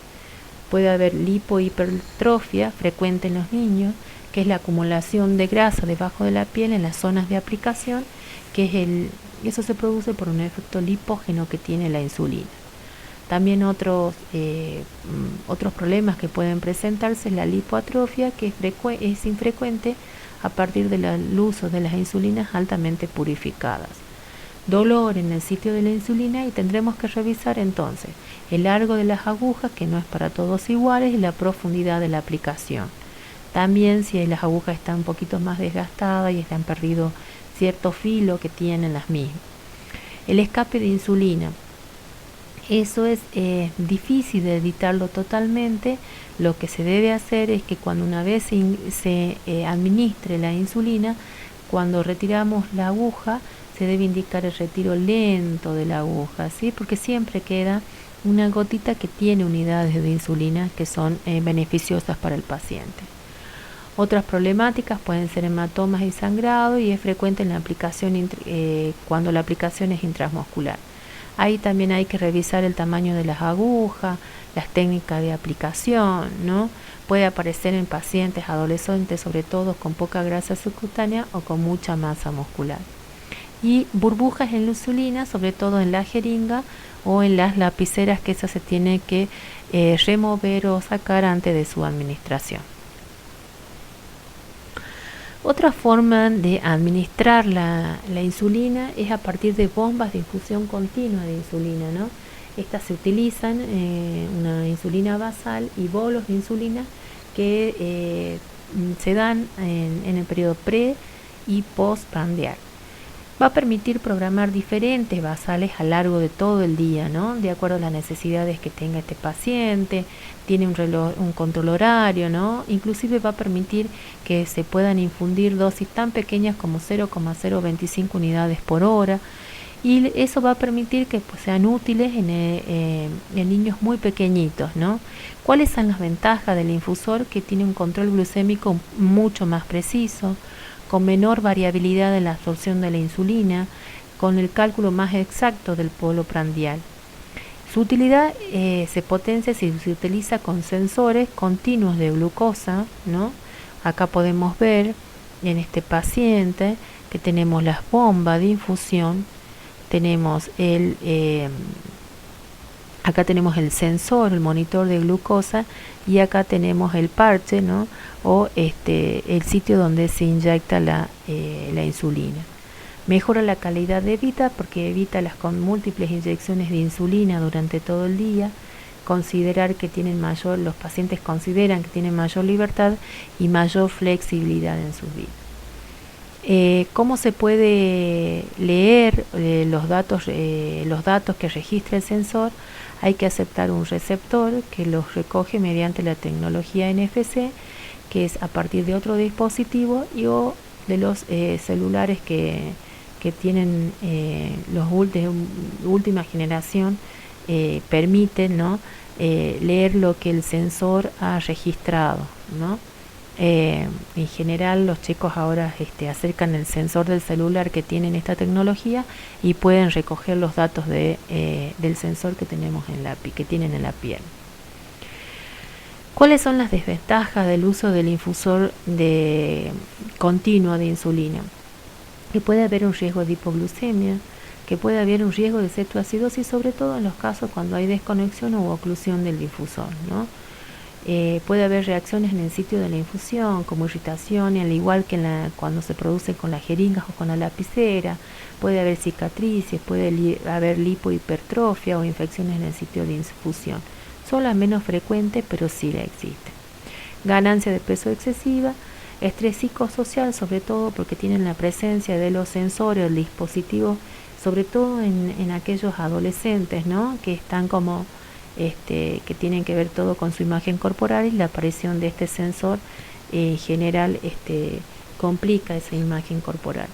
Puede haber lipohipertrofia frecuente en los niños, que es la acumulación de grasa debajo de la piel en las zonas de aplicación, eso se produce por un efecto lipógeno que tiene la insulina. También otros problemas que pueden presentarse es la lipoatrofia, que es infrecuente a partir del uso de las insulinas altamente purificadas. dolor en el sitio de la insulina y tendremos que revisar entonces el largo de las agujas, que no es para todos iguales, y la profundidad de la aplicación. También si las agujas están un poquito más desgastadas y han perdido cierto filo que tienen las mismas. El escape de insulina. Eso es difícil de evitarlo totalmente. Lo que se debe hacer es que cuando una vez se administre la insulina, cuando retiramos la aguja, se debe indicar el retiro lento de la aguja, ¿sí? Porque siempre queda una gotita que tiene unidades de insulina que son beneficiosas para el paciente. Otras problemáticas pueden ser hematomas y sangrado, y es frecuente en la aplicación cuando la aplicación es intramuscular. Ahí también hay que revisar el tamaño de las agujas, las técnicas de aplicación, ¿no? Puede aparecer en pacientes adolescentes, sobre todo con poca grasa subcutánea o con mucha masa muscular. Y burbujas en la insulina, sobre todo en la jeringa o en las lapiceras, que esas se tiene que remover o sacar antes de su administración. Otra forma de administrar la insulina es a partir de bombas de infusión continua de insulina, ¿no? Estas se utilizan una insulina basal y bolos de insulina que se dan en el periodo pre y postprandial. Va a permitir programar diferentes basales a lo largo de todo el día, ¿no? De acuerdo a las necesidades que tenga este paciente. Tiene un reloj, un control horario, ¿no? Inclusive va a permitir que se puedan infundir dosis tan pequeñas como 0,025 unidades por hora, y eso va a permitir que pues, sean útiles en niños muy pequeñitos, ¿no? ¿Cuáles son las ventajas del infusor? Que tiene un control glucémico mucho más preciso, con menor variabilidad en la absorción de la insulina, con el cálculo más exacto del polo prandial. Su utilidad se potencia si se utiliza con sensores continuos de glucosa, ¿no? Acá podemos ver en este paciente que tenemos las bombas de infusión, tenemos acá tenemos el sensor, el monitor de glucosa, y acá tenemos el parche, ¿no? O el sitio donde se inyecta la insulina. Mejora la calidad de vida porque evita las múltiples inyecciones de insulina durante todo el día. Los pacientes consideran que tienen mayor libertad y mayor flexibilidad en sus vidas. ¿Cómo se puede leer los datos que registra el sensor? Hay que aceptar un receptor que los recoge mediante la tecnología NFC, que es a partir de otro dispositivo o de los celulares que tienen los de última generación, permiten, ¿no? Leer lo que el sensor ha registrado, ¿no? En general los chicos ahora acercan el sensor del celular que tienen esta tecnología y pueden recoger los datos del sensor que tenemos que tienen en la piel. ¿Cuáles son las desventajas del uso del infusor continuo de insulina? Que puede haber un riesgo de hipoglucemia, que puede haber un riesgo de cetoacidosis, sobre todo en los casos cuando hay desconexión o oclusión del difusor, ¿no? Puede haber reacciones en el sitio de la infusión, como irritación, al igual que cuando se produce con las jeringas o con la lapicera. Puede haber cicatrices, puede haber lipohipertrofia o infecciones en el sitio de infusión. Son las menos frecuentes, pero sí la existen. Ganancia de peso excesiva, estrés psicosocial, sobre todo porque tienen la presencia de los sensores, el dispositivo, sobre todo en aquellos adolescentes, ¿no? Que están como que tienen que ver todo con su imagen corporal, y la aparición de este sensor en general complica esa imagen corporal.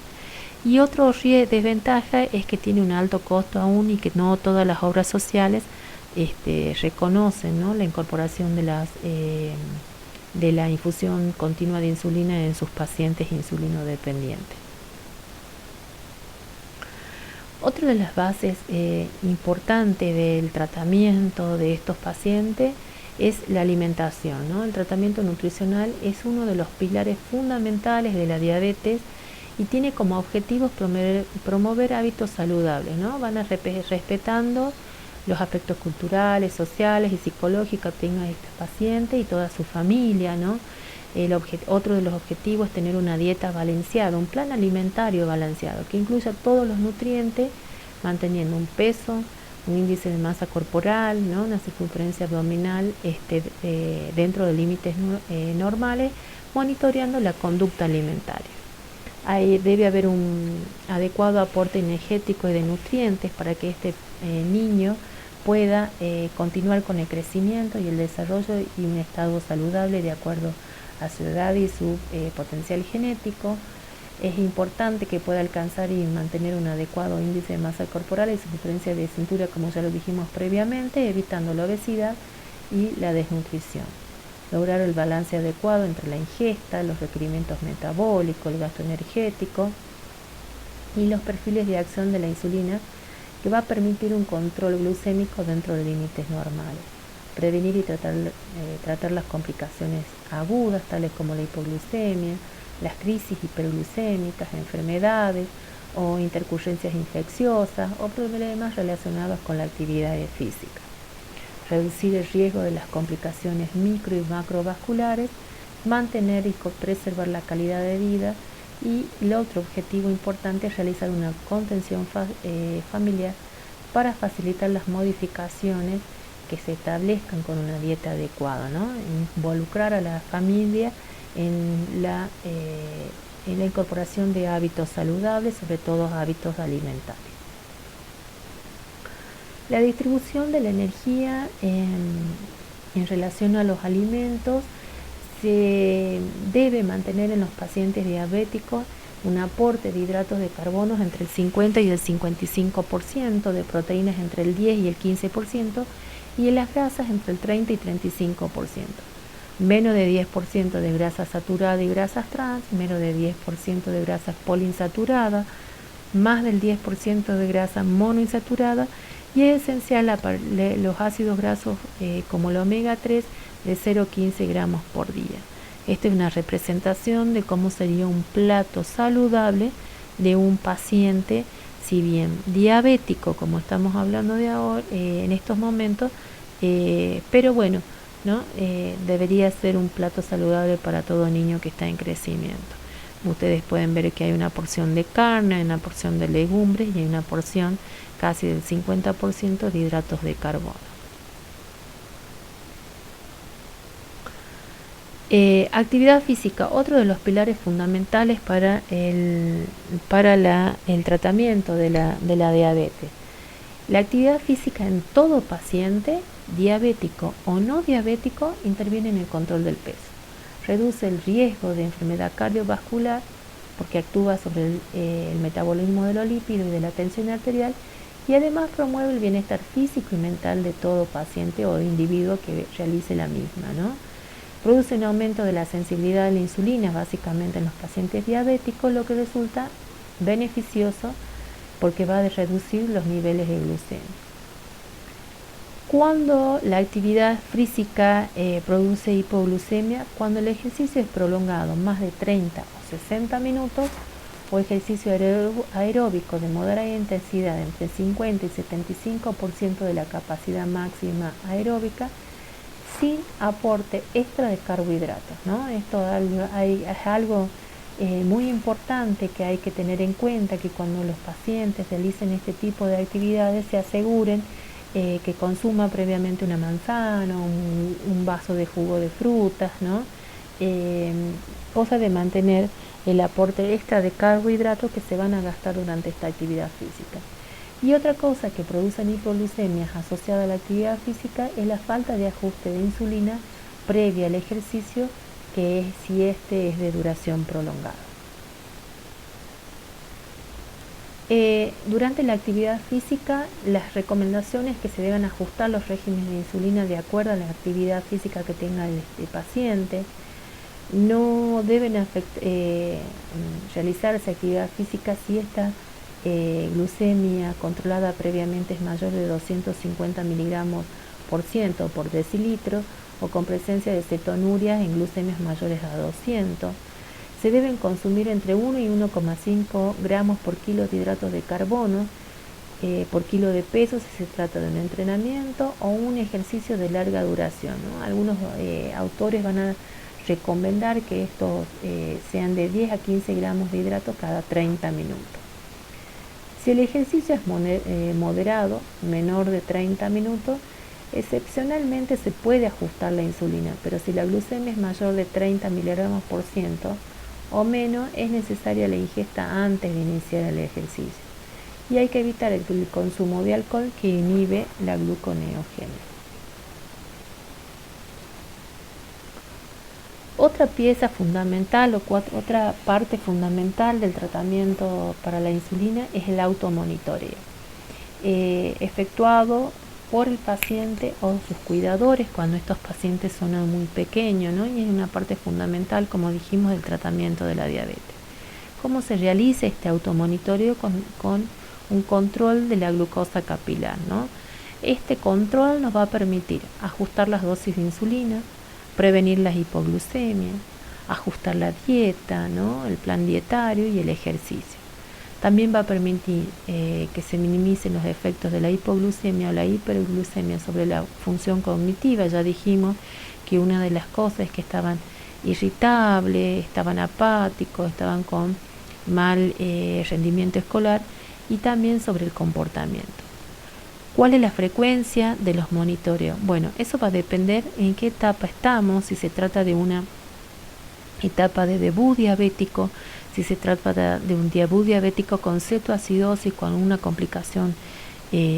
Y otro desventaja es que tiene un alto costo aún, y que no todas las obras sociales reconocen, ¿no? La incorporación de la infusión continua de insulina en sus pacientes insulinodependientes. Otra de las bases importantes del tratamiento de estos pacientes es la alimentación, ¿no? El tratamiento nutricional es uno de los pilares fundamentales de la diabetes y tiene como objetivo promover hábitos saludables, ¿no? Van respetando los aspectos culturales, sociales y psicológicos que tenga este paciente y toda su familia, ¿no? Otro de los objetivos es tener una dieta balanceada, un plan alimentario balanceado que incluya todos los nutrientes, manteniendo un peso, un índice de masa corporal, ¿no? Una circunferencia abdominal dentro de límites normales, monitoreando la conducta alimentaria. Ahí debe haber un adecuado aporte energético y de nutrientes para que este niño pueda continuar con el crecimiento y el desarrollo y un estado saludable de acuerdo a su edad y su potencial genético. Es importante que pueda alcanzar y mantener un adecuado índice de masa corporal y circunferencia de cintura, como ya lo dijimos previamente, evitando la obesidad y la desnutrición. Lograr el balance adecuado entre la ingesta, los requerimientos metabólicos, el gasto energético y los perfiles de acción de la insulina, que va a permitir un control glucémico dentro de límites normales. Prevenir y tratar las complicaciones agudas, tales como la hipoglucemia, las crisis hiperglucémicas, enfermedades o intercurrencias infecciosas o problemas relacionados con la actividad física. Reducir el riesgo de las complicaciones micro y macrovasculares, mantener y preservar la calidad de vida, y el otro objetivo importante es realizar una contención familiar para facilitar las modificaciones que se establezcan con una dieta adecuada, ¿no? Involucrar a la familia en la incorporación de hábitos saludables, sobre todo hábitos alimentarios. La distribución de la energía en relación a los alimentos se debe mantener en los pacientes diabéticos un aporte de hidratos de carbono entre el 50 y el 55%, de proteínas entre el 10 y el 15%, y en las grasas entre el 30 y 35%. Menos de 10% de grasa saturada y grasas trans, menos de 10% de grasas poliinsaturadas, más del 10% de grasa monoinsaturada, y es esencial los ácidos grasos como el omega 3 de 0,15 gramos por día. Esta es una representación de cómo sería un plato saludable de un paciente, si bien diabético, como estamos hablando de ahora, en estos momentos, pero bueno, ¿no? Debería ser un plato saludable para todo niño que está en crecimiento. Ustedes pueden ver que hay una porción de carne, hay una porción de legumbres y hay una porción casi del 50% de hidratos de carbono. Actividad física, otro de los pilares fundamentales para el tratamiento de la diabetes. La actividad física en todo paciente, diabético o no diabético, interviene en el control del peso. Reduce el riesgo de enfermedad cardiovascular porque actúa sobre el metabolismo de los lípidos y de la tensión arterial, y además promueve el bienestar físico y mental de todo paciente o individuo que realice la misma, ¿no? Produce un aumento de la sensibilidad a la insulina, básicamente en los pacientes diabéticos, lo que resulta beneficioso porque va a reducir los niveles de glucemia. Cuando la actividad física produce hipoglucemia, cuando el ejercicio es prolongado, más de 30 o 60 minutos, o ejercicio aeróbico de moderada intensidad entre 50 y 75% de la capacidad máxima aeróbica, sin aporte extra de carbohidratos, ¿no? Esto es algo muy importante que hay que tener en cuenta, que cuando los pacientes realicen este tipo de actividades se aseguren que consuma previamente una manzana, un vaso de jugo de frutas, ¿no? Cosa de mantener el aporte extra de carbohidratos que se van a gastar durante esta actividad física. Y otra cosa que producen hipoglucemias asociada a la actividad física es la falta de ajuste de insulina previa al ejercicio, que es si este es de duración prolongada. Durante la actividad física, las recomendaciones que se deben ajustar los regímenes de insulina de acuerdo a la actividad física que tenga el paciente. No deben realizarse actividad física si esta glucemia controlada previamente es mayor de 250 miligramos por ciento por decilitro, o con presencia de cetonurias en glucemias mayores a 200. Se deben consumir entre 1 y 1,5 gramos por kilo de hidratos de carbono por kilo de peso si se trata de un entrenamiento o un ejercicio de larga duración, ¿no? Algunos autores van a recomendar que estos sean de 10 a 15 gramos de hidratos cada 30 minutos. Si el ejercicio es moderado, menor de 30 minutos, excepcionalmente se puede ajustar la insulina, pero si la glucemia es mayor de 30 miligramos por ciento o menos, es necesaria la ingesta antes de iniciar el ejercicio. Y hay que evitar el consumo de alcohol que inhibe la gluconeogénesis. Otra pieza fundamental otra parte fundamental del tratamiento para la insulina es el automonitoreo, efectuado por el paciente o sus cuidadores cuando estos pacientes son muy pequeños, ¿no? Y es una parte fundamental, como dijimos, del tratamiento de la diabetes. ¿Cómo se realiza este automonitoreo? Con un control de la glucosa capilar, ¿no? Este control nos va a permitir ajustar las dosis de insulina, prevenir las hipoglucemias, ajustar la dieta, ¿no? El plan dietario y el ejercicio. También va a permitir que se minimicen los efectos de la hipoglucemia o la hiperglucemia sobre la función cognitiva. Ya dijimos que una de las cosas es que estaban irritables, estaban apáticos, estaban con mal rendimiento escolar, y también sobre el comportamiento. ¿Cuál es la frecuencia de los monitoreos? Bueno, eso va a depender en qué etapa estamos, si se trata de una etapa de debut diabético, si se trata de un debut diabético con cetoacidosis, con una complicación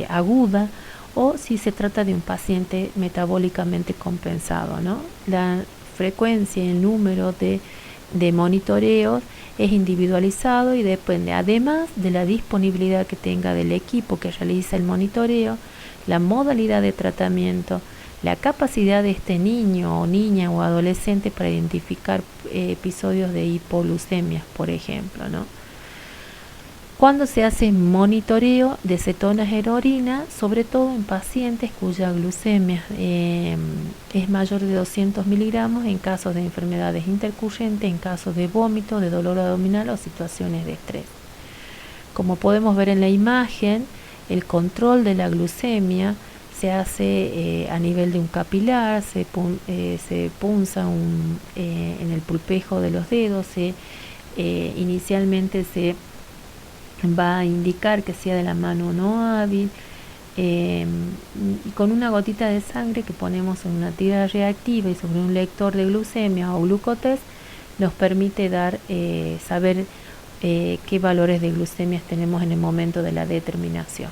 aguda, o si se trata de un paciente metabólicamente compensado, ¿no? La frecuencia y el número de monitoreos es individualizado y depende además de la disponibilidad que tenga del equipo que realiza el monitoreo, la modalidad de tratamiento, la capacidad de este niño o niña o adolescente para identificar episodios de hipoglucemias, por ejemplo, ¿no? Cuando se hace monitoreo de cetonas en orina, sobre todo en pacientes cuya glucemia es mayor de 200 miligramos, en casos de enfermedades intercurrentes, en casos de vómito, de dolor abdominal o situaciones de estrés. Como podemos ver en la imagen, el control de la glucemia se hace a nivel de un capilar, se punza en el pulpejo de los dedos, inicialmente se va a indicar que sea de la mano no hábil, y con una gotita de sangre que ponemos en una tira reactiva y sobre un lector de glucemia o glucotest nos permite saber qué valores de glucemias tenemos en el momento de la determinación.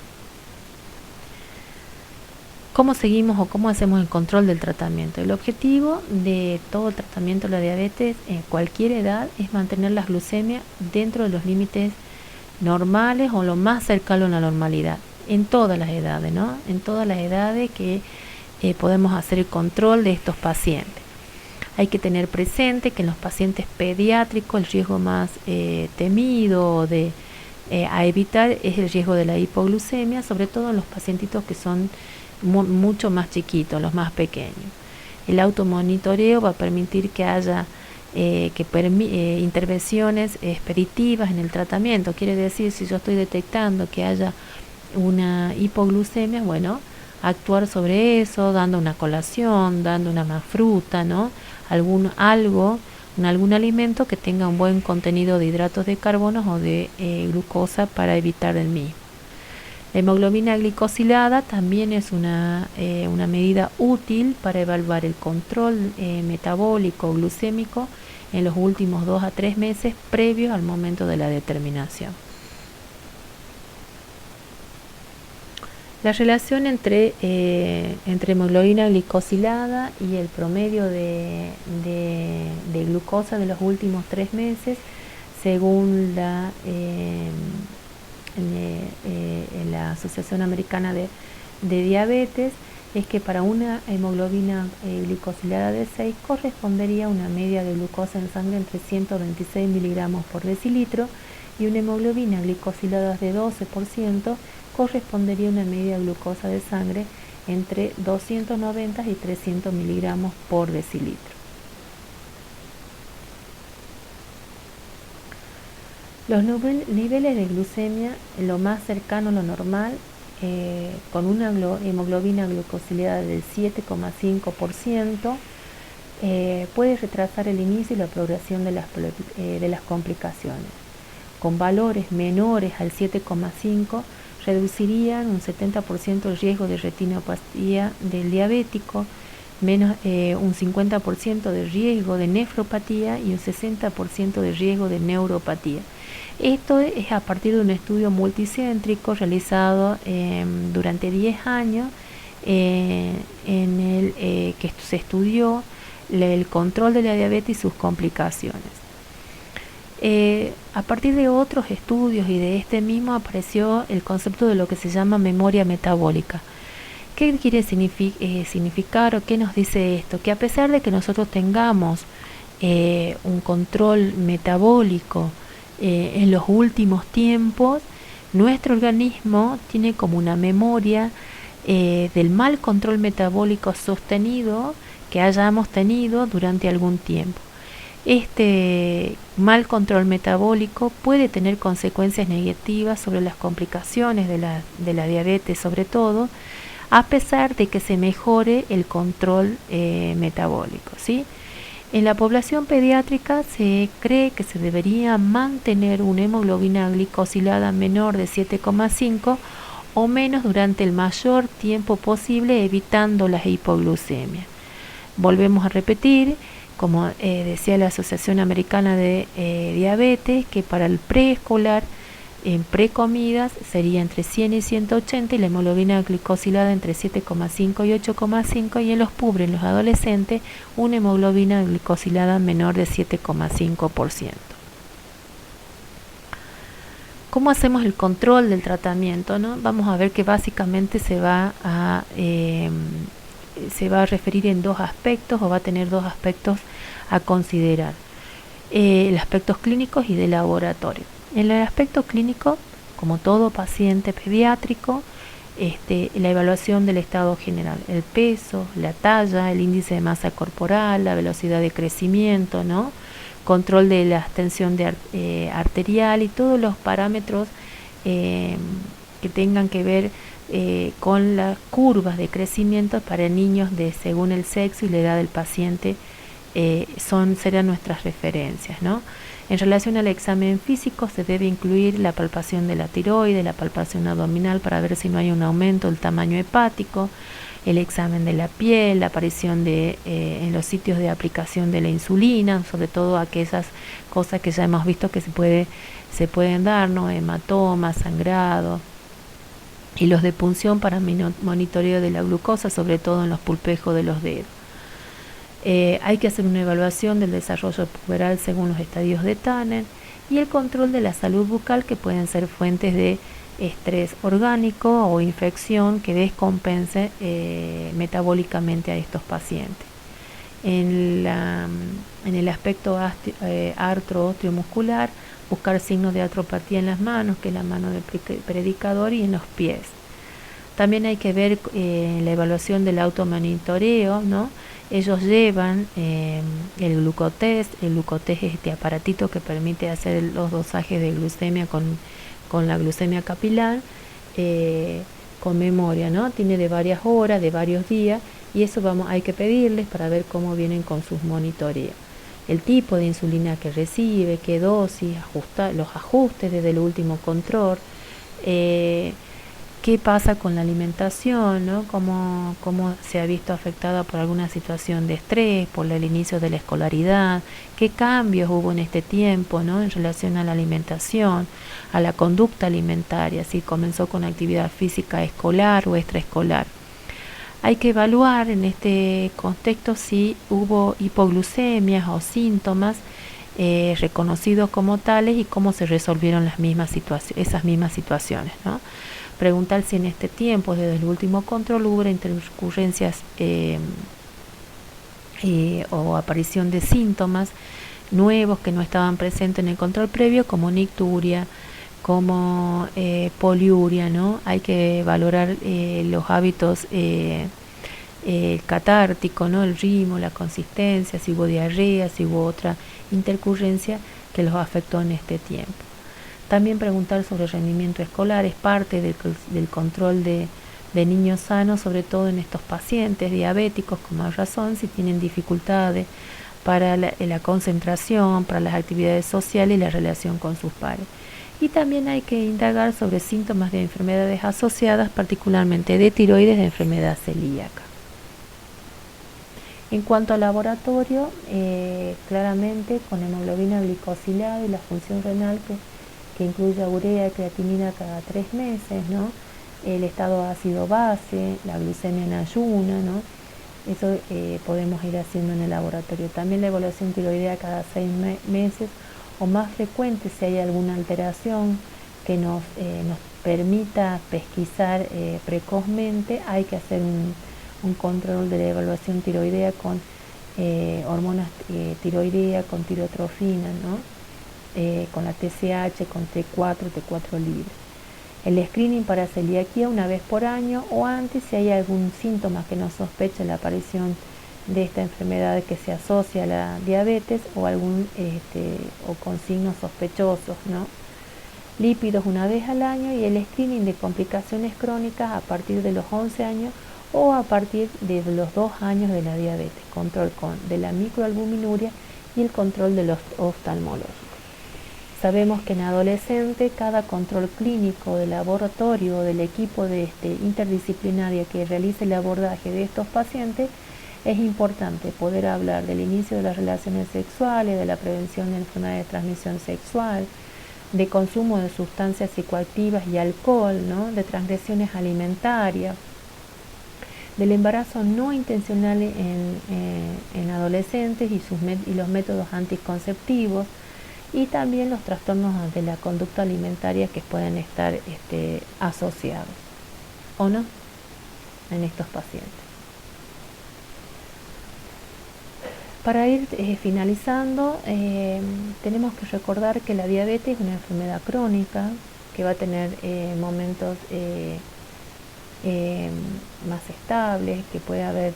¿Cómo seguimos o cómo hacemos el control del tratamiento? El objetivo de todo el tratamiento de la diabetes en cualquier edad es mantener las glucemias dentro de los límites normales o lo más cercano a la normalidad, en todas las edades, ¿no? En todas las edades que podemos hacer el control de estos pacientes. Hay que tener presente que en los pacientes pediátricos el riesgo más temido a evitar es el riesgo de la hipoglucemia, sobre todo en los pacientitos que son mucho más chiquitos, los más pequeños. El automonitoreo va a permitir que haya intervenciones expeditivas en el tratamiento. Quiere decir, si yo estoy detectando que haya una hipoglucemia, bueno, actuar sobre eso, dando una colación, dando una más fruta, ¿no? Algún alimento que tenga un buen contenido de hidratos de carbono o de glucosa para evitar el mismo. La hemoglobina glicosilada también es una medida útil para evaluar el control metabólico glucémico en los últimos 2 a 3 meses previos al momento de la determinación. La relación entre hemoglobina glicosilada y el promedio de glucosa de los últimos 3 meses, según la Asociación Americana de Diabetes, es que para una hemoglobina glicosilada de 6 correspondería a una media de glucosa en sangre entre 126 miligramos por decilitro, y una hemoglobina glicosilada de 12% correspondería a una media de glucosa de sangre entre 290 y 300 miligramos por decilitro. Los niveles de glucemia, lo más cercano a lo normal, con una hemoglobina glucosilada del 7,5%, puede retrasar el inicio y la progresión de las complicaciones. Con valores menores al 7,5 reducirían un 70% el riesgo de retinopatía del diabético, menos un 50% de riesgo de nefropatía y un 60% de riesgo de neuropatía. Esto es a partir de un estudio multicéntrico realizado durante 10 años en el que se estudió el control de la diabetes y sus complicaciones. A partir de otros estudios y de este mismo apareció el concepto de lo que se llama memoria metabólica. ¿Qué quiere significar o qué nos dice esto? Que a pesar de que nosotros tengamos un control metabólico en los últimos tiempos, nuestro organismo tiene como una memoria del mal control metabólico sostenido que hayamos tenido durante algún tiempo. Este mal control metabólico puede tener consecuencias negativas sobre las complicaciones de la diabetes, sobre todo, a pesar de que se mejore el control metabólico, ¿sí? En la población pediátrica se cree que se debería mantener una hemoglobina glicosilada menor de 7,5 o menos durante el mayor tiempo posible, evitando las hipoglucemias. Volvemos a repetir, como decía la Asociación Americana de Diabetes, que para el preescolar en precomidas sería entre 100 y 180 y la hemoglobina glicosilada entre 7,5 y 8,5, y en los pobres, en los adolescentes, una hemoglobina glicosilada menor de 7,5%. ¿Cómo hacemos el control del tratamiento, no? Vamos a ver que básicamente se va a referir en dos aspectos, o va a tener dos aspectos a considerar: los aspectos clínicos y de laboratorio. En el aspecto clínico, como todo paciente pediátrico, la evaluación del estado general, el peso, la talla, el índice de masa corporal, la velocidad de crecimiento, ¿no? Control de la tensión arterial y todos los parámetros que tengan que ver con las curvas de crecimiento para niños según el sexo y la edad del paciente, serán nuestras referencias, ¿no? En relación al examen físico, se debe incluir la palpación de la tiroides, la palpación abdominal para ver si no hay un aumento del tamaño hepático, el examen de la piel, la aparición en los sitios de aplicación de la insulina, sobre todo aquellas cosas que ya hemos visto que se pueden dar, ¿no? Hematomas, sangrado, y los de punción para monitoreo de la glucosa, sobre todo en los pulpejos de los dedos. Hay que hacer una evaluación del desarrollo puberal según los estadios de Tanner, y el control de la salud bucal, que pueden ser fuentes de estrés orgánico o infección que descompense metabólicamente a estos pacientes. En el aspecto artro-osteomuscular, buscar signos de artropatía en las manos, que es la mano del predicador, y en los pies. También hay que ver la evaluación del automonitoreo, ¿no? Ellos llevan el glucotest. El glucotest es este aparatito que permite hacer los dosajes de glucemia con la glucemia capilar, con memoria, ¿no? Tiene de varias horas, de varios días, y eso hay que pedirles para ver cómo vienen con sus monitoreos. El tipo de insulina que recibe, qué dosis, los ajustes desde el último control, qué pasa con la alimentación, ¿no? Cómo se ha visto afectada por alguna situación de estrés, por el inicio de la escolaridad, qué cambios hubo en este tiempo, ¿no? En relación a la alimentación, a la conducta alimentaria, si comenzó con actividad física escolar o extraescolar. Hay que evaluar en este contexto si hubo hipoglucemias o síntomas reconocidos como tales y cómo se resolvieron esas mismas situaciones, ¿no? Preguntar si en este tiempo, desde el último control, hubo intercurrencias o aparición de síntomas nuevos que no estaban presentes en el control previo, como nicturia, como poliuria, ¿no? Hay que valorar los hábitos catárticos, ¿no? El ritmo, la consistencia, si hubo diarrea, si hubo otra intercurrencia que los afectó en este tiempo. También preguntar sobre el rendimiento escolar es parte del control de de niños sanos, sobre todo en estos pacientes diabéticos, con más razón si tienen dificultades para la concentración, para las actividades sociales y la relación con sus pares. Y también hay que indagar sobre síntomas de enfermedades asociadas, particularmente de tiroides, de enfermedad celíaca. En cuanto al laboratorio, claramente con hemoglobina glicosilada y la función renal que incluye urea y creatinina cada 3 meses, ¿no? El estado ácido base, la glucemia en ayuna, ¿no? Eso podemos ir haciendo en el laboratorio. También la evaluación tiroidea cada 6 meses o más frecuente si hay alguna alteración que nos permita pesquisar precozmente. Hay que hacer un control de la evaluación tiroidea con hormonas tiroidea, con tirotrofina, ¿no? Con la TSH, con T4 libre. El screening para celiaquía una vez por año o antes si hay algún síntoma que nos sospeche la aparición de esta enfermedad que se asocia a la diabetes o algún o con signos sospechosos, ¿no? Lípidos una vez al año y el screening de complicaciones crónicas a partir de los 11 años o a partir de los 2 años de la diabetes, control de la microalbuminuria y el control de los oftalmológicos. Sabemos que en adolescente cada control clínico del laboratorio o del equipo interdisciplinario que realice el abordaje de estos pacientes es importante poder hablar del inicio de las relaciones sexuales, de la prevención de enfermedades de transmisión sexual, de consumo de sustancias psicoactivas y alcohol, ¿no? De transgresiones alimentarias, del embarazo no intencional en adolescentes y los métodos anticonceptivos, y también los trastornos de la conducta alimentaria que pueden estar asociados o no en estos pacientes. Para ir finalizando, tenemos que recordar que la diabetes es una enfermedad crónica que va a tener momentos más estables, que puede haber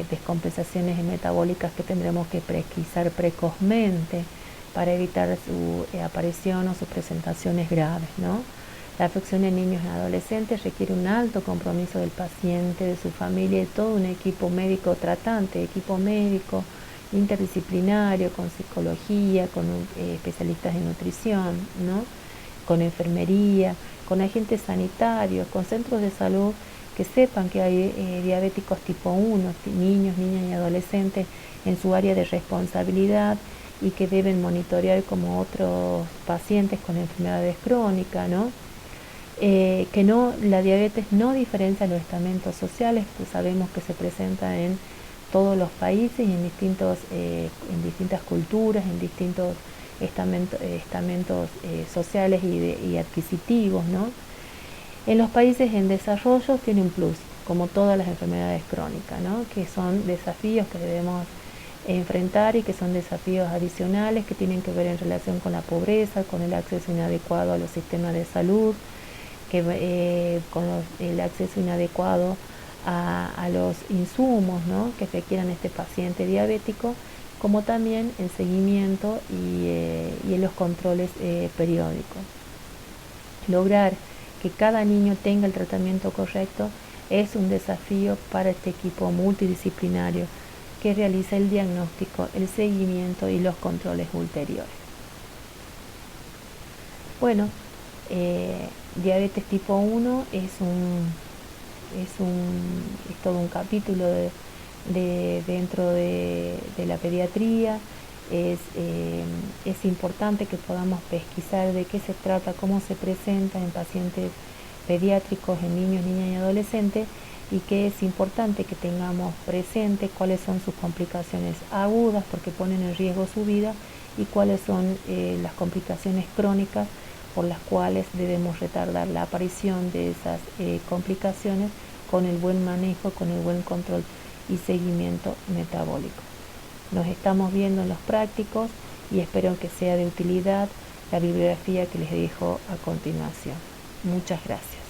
descompensaciones metabólicas que tendremos que pesquisar precozmente para evitar su aparición o sus presentaciones graves, ¿no? La afección en niños y adolescentes requiere un alto compromiso del paciente, de su familia y todo un equipo médico tratante, equipo médico interdisciplinario, con psicología, con especialistas en nutrición, ¿no? Con enfermería, con agentes sanitarios, con centros de salud que sepan que hay diabéticos tipo 1, niños, niñas y adolescentes en su área de responsabilidad y que deben monitorear como otros pacientes con enfermedades crónicas, ¿no? La diabetes no diferencia los estamentos sociales, pues sabemos que se presenta en todos los países y en distintas culturas, en distintos estamentos sociales y adquisitivos, ¿no? En los países en desarrollo tiene un plus, como todas las enfermedades crónicas, ¿no? Que son desafíos que debemos enfrentar y que son desafíos adicionales que tienen que ver en relación con la pobreza, con el acceso inadecuado a los sistemas de salud, el acceso inadecuado a los insumos, ¿no? Que requieran este paciente diabético, como también el seguimiento y los controles periódicos. Lograr que cada niño tenga el tratamiento correcto es un desafío para este equipo multidisciplinario que realiza el diagnóstico, el seguimiento y los controles ulteriores. Bueno, diabetes tipo 1 es todo un capítulo dentro de la pediatría. Es importante que podamos pesquisar de qué se trata, cómo se presenta en pacientes pediátricos, en niños, niñas y adolescentes, y que es importante que tengamos presente cuáles son sus complicaciones agudas porque ponen en riesgo su vida y cuáles son las complicaciones crónicas por las cuales debemos retardar la aparición de esas complicaciones con el buen manejo, con el buen control y seguimiento metabólico. Nos estamos viendo en los prácticos y espero que sea de utilidad la bibliografía que les dejo a continuación. Muchas gracias.